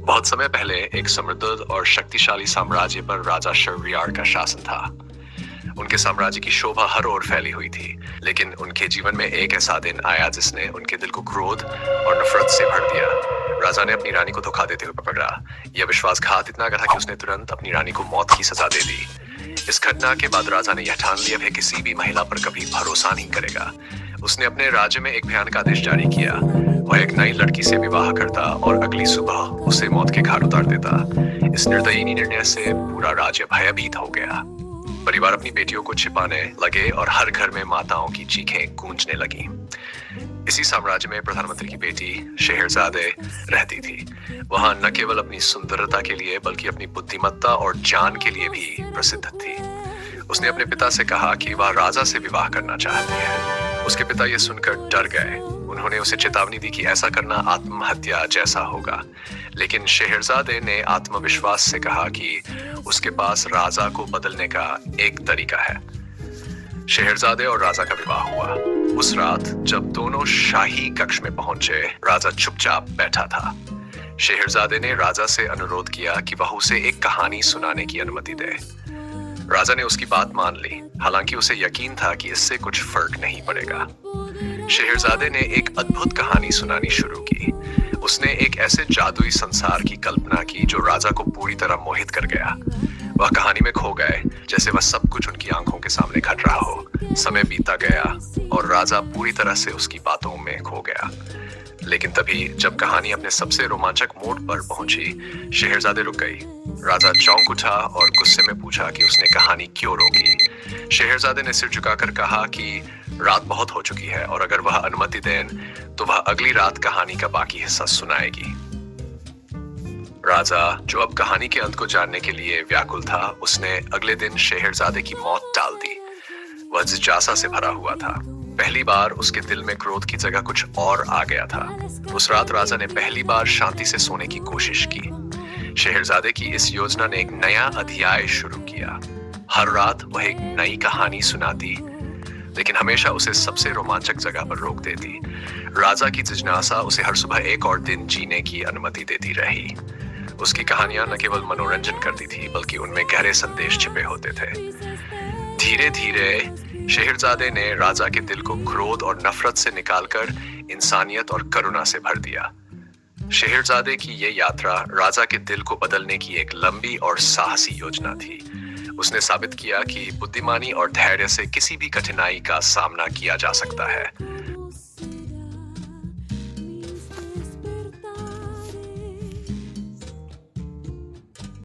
बहुत समय पहले एक समृद्ध और शक्तिशाली साम्राज्य पर राजा शहरयार का शासन था। उनके साम्राज्य की शोभा हर ओर फैली हुई थी, लेकिन उनके जीवन में एक ऐसा दिन आया जिसने उनके दिल को क्रोध और नफरत से भर दिया। राजा ने अपनी रानी को धोखा देते हुए पकड़ा। यह विश्वासघात इतना गहरा कि उसने तुरंत अपनी रानी को मौत की सजा दे दी। इस घटना के बाद राजा ने यह ठान लिया वह किसी भी महिला पर कभी भरोसा नहीं करेगा। उसने अपने राज्य में एक भयानक आदेश जारी किया। वह एक नई लड़की से विवाह करता और अगली सुबह उसे मौत के घाट उतार देता। इस निर्दयी निर्णय से पूरा राज्य भयभीत हो गया। परिवार अपनी बेटियों को छिपाने लगे और हर घर में माताओं की चीखें गूंजने लगी। इसी साम्राज्य में प्रधानमंत्री की बेटी शेहरजादे रहती थी। वहां न केवल अपनी सुंदरता के लिए बल्कि अपनी बुद्धिमत्ता और जान के लिए भी प्रसिद्ध थी। उसने अपने पिता से कहा कि वह राजा से विवाह करना चाहती है। उसके पिता यह सुनकर डर गए। उन्होंने उसे चेतावनी दी कि ऐसा करना आत्महत्या जैसा होगा, लेकिन शेहरजादे ने आत्मविश्वास से कहा कि उसके पास राजा को बदलने का एक तरीका है। शेहरजादे और राजा का विवाह हुआ। उस रात जब दोनों शाही कक्ष में पहुंचे, राजा चुपचाप बैठा था। शेहरजादे ने राजा से अनुरोध किया कि वह उसे एक कहानी सुनाने की अनुमति दे। राजा ने उसकी बात मान ली, हालांकि उसे यकीन था कि इससे कुछ फर्क नहीं पड़ेगा। शेहरजादे ने एक अद्भुत कहानी सुनानी शुरू की। उसने एक ऐसे जादुई संसार की कल्पना की जो राजा को पूरी तरह मोहित कर गया। वह कहानी में खो गए, जैसे वह सब कुछ उनकी आंखों के सामने घट रहा हो। समय बीता गया और राजा पूरी तरह से उसकी बातों में खो गया। लेकिन तभी जब कहानी अपने सबसे रोमांचक मोड़ पर पहुंची, शेहरजादे रुक गई। राजा चौंक उठा और गुस्से में पूछा कि उसने कहानी क्यों रोकी। शेहरजादे ने सिर झुकाकर कहा कि रात बहुत हो चुकी है और अगर वह अनुमति दें तो वह अगली रात कहानी का बाकी हिस्सा सुनाएगी। राजा, जो अब कहानी के अंत को जानने के लिए व्याकुल था, उसने अगले दिन शेहरजादे की मौत टाल दी। वह जिज्ञासा से भरा हुआ था। पहली बार उसके दिल में क्रोध की जगह कुछ और आ गया था। उस रात राजा ने पहली बार शांति से सोने की कोशिश की। शेहरजादे की इस योजना ने एक नया अध्याय शुरू किया। हर रात वह एक नई कहानी सुनाती, लेकिन हमेशा उसे सबसे रोमांचक जगह पर रोक देती। राजा की जिज्ञासा उसे हर सुबह एक और दिन जीने की अनुमति देती रही। उसकी कहानियां न केवल मनोरंजन करती थी, बल्कि उनमें गहरे संदेश छिपे होते थे। धीरे धीरे शेहरजादे ने राजा के दिल को क्रोध और नफरत से निकालकर इंसानियत और करुणा से भर दिया। शेहरजादे की ये यात्रा राजा के दिल को बदलने की एक लंबी और साहसी योजना थी। उसने साबित किया कि बुद्धिमानी और धैर्य से किसी भी कठिनाई का सामना किया जा सकता है।